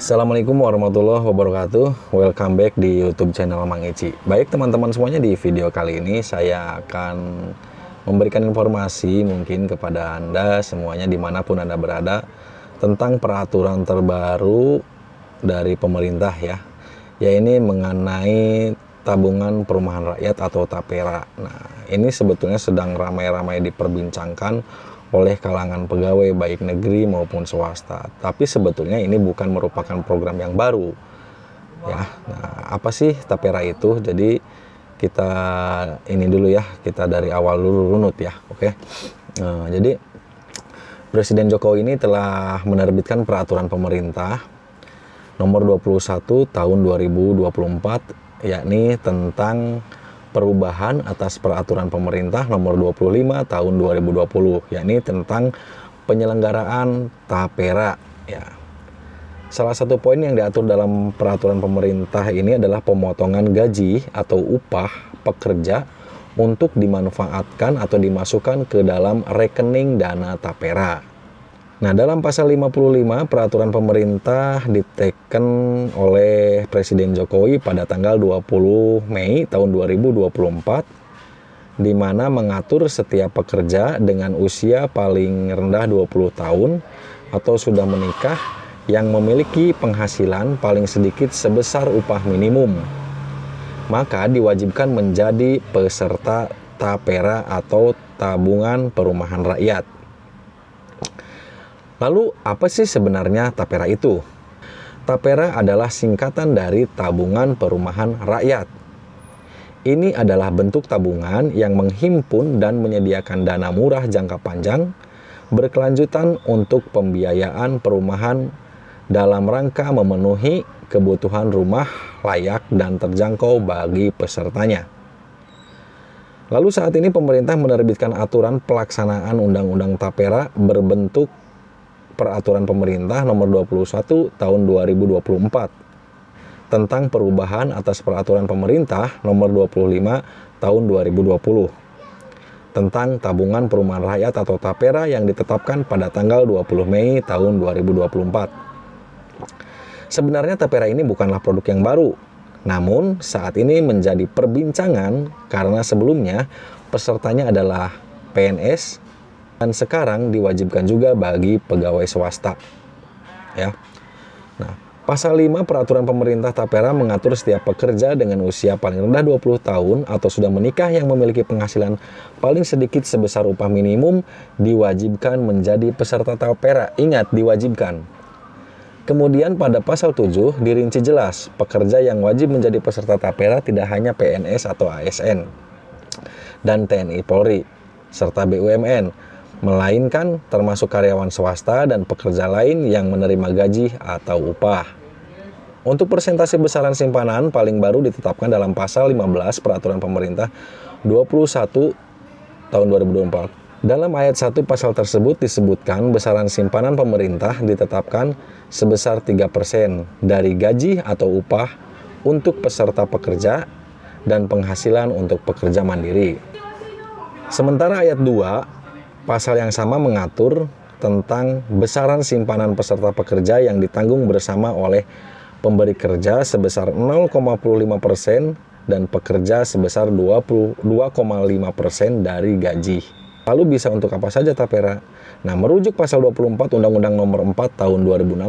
Assalamualaikum warahmatullahi wabarakatuh. Welcome back di YouTube channel Mang Eci. Baik teman-teman semuanya, di video kali ini saya akan memberikan informasi mungkin kepada Anda semuanya dimanapun Anda berada tentang peraturan terbaru dari pemerintah ya. Ya, ini mengenai tabungan perumahan rakyat atau TAPERA. Nah, ini sebetulnya sedang ramai-ramai diperbincangkan oleh kalangan pegawai baik negeri maupun swasta. Tapi sebetulnya ini bukan merupakan program yang baru. Ya, nah, apa sih TAPERA itu? Jadi kita ini dulu ya, kita dari awal dulu runut ya, oke? Jadi Presiden Jokowi ini telah menerbitkan peraturan pemerintah nomor 21 tahun 2024, yakni tentang perubahan atas peraturan pemerintah nomor 25 tahun 2020, yakni tentang penyelenggaraan TAPERA ya. Salah satu poin yang diatur dalam peraturan pemerintah ini adalah pemotongan gaji atau upah pekerja untuk dimanfaatkan atau dimasukkan ke dalam rekening dana TAPERA. Nah, dalam pasal 55 peraturan pemerintah diteken oleh Presiden Jokowi pada tanggal 20 Mei tahun 2024, di mana mengatur setiap pekerja dengan usia paling rendah 20 tahun atau sudah menikah yang memiliki penghasilan paling sedikit sebesar upah minimum, maka diwajibkan menjadi peserta TAPERA atau tabungan perumahan rakyat. Lalu apa sih sebenarnya TAPERA itu? TAPERA adalah singkatan dari tabungan perumahan rakyat. Ini adalah bentuk tabungan yang menghimpun dan menyediakan dana murah jangka panjang berkelanjutan untuk pembiayaan perumahan dalam rangka memenuhi kebutuhan rumah layak dan terjangkau bagi pesertanya. Lalu saat ini pemerintah menerbitkan aturan pelaksanaan Undang-Undang TAPERA berbentuk Peraturan Pemerintah nomor 21 tahun 2024 tentang perubahan atas Peraturan Pemerintah nomor 25 tahun 2020 tentang tabungan perumahan rakyat atau TAPERA yang ditetapkan pada tanggal 20 Mei tahun 2024. Sebenarnya TAPERA ini bukanlah produk yang baru, namun saat ini menjadi perbincangan karena sebelumnya pesertanya adalah PNS dan sekarang diwajibkan juga bagi pegawai swasta ya. Nah, pasal 5 peraturan pemerintah TAPERA mengatur setiap pekerja dengan usia paling rendah 20 tahun atau sudah menikah yang memiliki penghasilan paling sedikit sebesar upah minimum diwajibkan menjadi peserta TAPERA. Ingat, diwajibkan. Kemudian pada pasal 7 dirinci jelas pekerja yang wajib menjadi peserta TAPERA tidak hanya PNS atau ASN dan TNI Polri serta BUMN, melainkan termasuk karyawan swasta dan pekerja lain yang menerima gaji atau upah. Untuk persentase besaran simpanan paling baru ditetapkan dalam pasal 15 Peraturan Pemerintah 21 tahun 2024. Dalam ayat 1 pasal tersebut disebutkan besaran simpanan pemerintah ditetapkan sebesar 3% dari gaji atau upah untuk peserta pekerja dan penghasilan untuk pekerja mandiri. Sementara ayat 2 pasal yang sama mengatur tentang besaran simpanan peserta pekerja yang ditanggung bersama oleh pemberi kerja sebesar 0,05% dan pekerja sebesar 22,5% dari gaji. Lalu bisa untuk apa saja TAPERA? Nah, merujuk pasal 24 Undang-Undang Nomor 4 Tahun 2016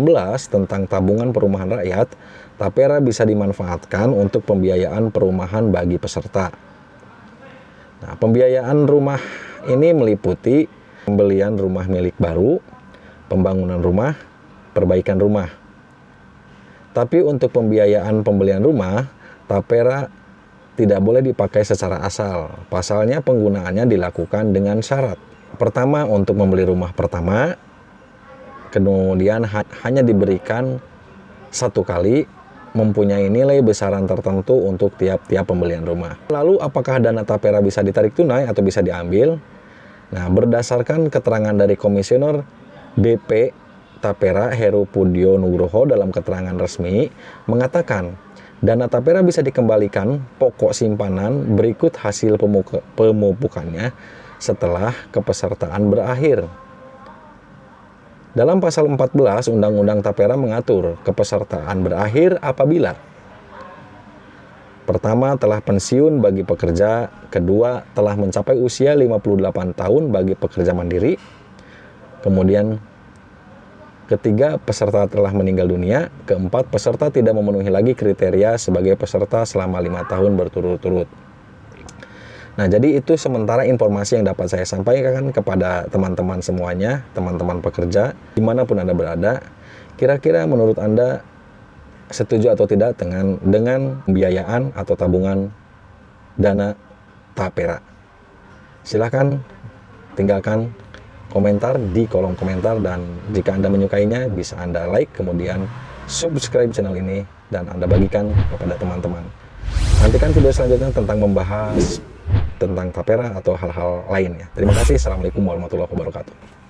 tentang tabungan perumahan rakyat, TAPERA bisa dimanfaatkan untuk pembiayaan perumahan bagi peserta. Nah, pembiayaan rumah ini meliputi pembelian rumah milik baru, pembangunan rumah, perbaikan rumah. Tapi untuk pembiayaan pembelian rumah, TAPERA tidak boleh dipakai secara asal. Pasalnya penggunaannya dilakukan dengan syarat. Pertama, untuk membeli rumah pertama, kemudian hanya diberikan satu kali, mempunyai nilai besaran tertentu untuk tiap-tiap pembelian rumah. Lalu apakah dana TAPERA bisa ditarik tunai atau bisa diambil? Nah, berdasarkan keterangan dari Komisioner BP TAPERA Heru Pudio Nugroho dalam keterangan resmi mengatakan dana TAPERA bisa dikembalikan pokok simpanan berikut hasil pemupukannya setelah kepesertaan berakhir. Dalam pasal 14 Undang-Undang Tapera mengatur kepesertaan berakhir apabila pertama, telah pensiun bagi pekerja. Kedua, telah mencapai usia 58 tahun bagi pekerja mandiri. Kemudian, ketiga, peserta telah meninggal dunia. Keempat, peserta tidak memenuhi lagi kriteria sebagai peserta selama 5 tahun berturut-turut. Nah, jadi itu sementara informasi yang dapat saya sampaikan kepada teman-teman semuanya, teman-teman pekerja, dimanapun Anda berada. Kira-kira menurut Anda, setuju atau tidak dengan pembiayaan atau tabungan dana Tapera? Silahkan tinggalkan komentar di kolom komentar, dan jika Anda menyukainya bisa Anda like, kemudian subscribe channel ini dan Anda bagikan kepada teman-teman. Nantikan video selanjutnya tentang membahas tentang Tapera atau hal-hal lainnya. Terima kasih. Assalamualaikum warahmatullahi wabarakatuh.